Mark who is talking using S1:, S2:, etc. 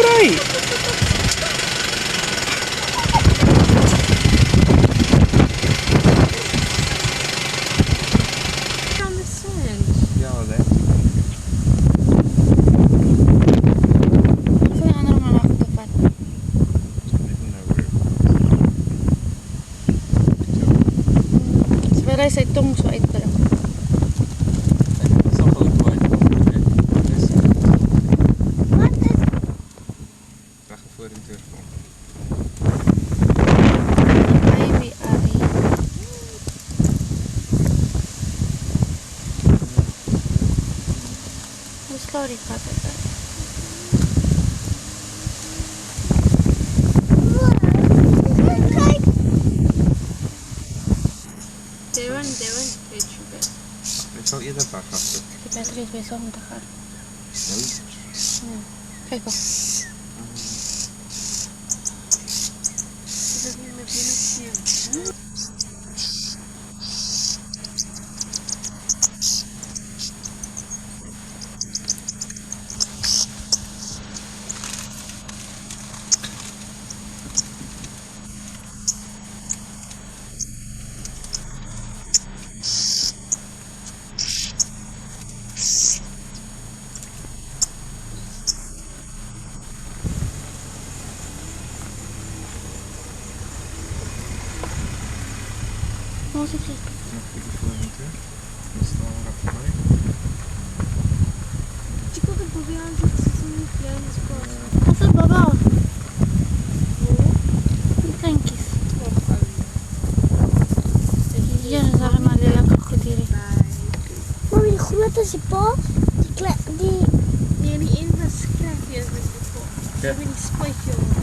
S1: right.
S2: On the sand.
S1: Ja, det.
S3: Så jag när man har åkt upp här. Sebenarnya saya hitung soal itu. Maybe Ari. Let's go record it.
S2: Dewan, weet je wel.
S1: Ik zal eerder paar gasten.
S3: Die battery is best wel moeten gaan. Kijk op.
S2: Is dat niet met binnen?
S3: Hoe zit het?
S2: Tipo que podían ser grandes cosas.
S3: Wat is baba? Die kleintjes. Hier is allemaal lelijke goederen.
S4: Maar wie groot is die pa? Die
S2: Nee, die ene was skrekjes met die pot. Ze hebben die spotje.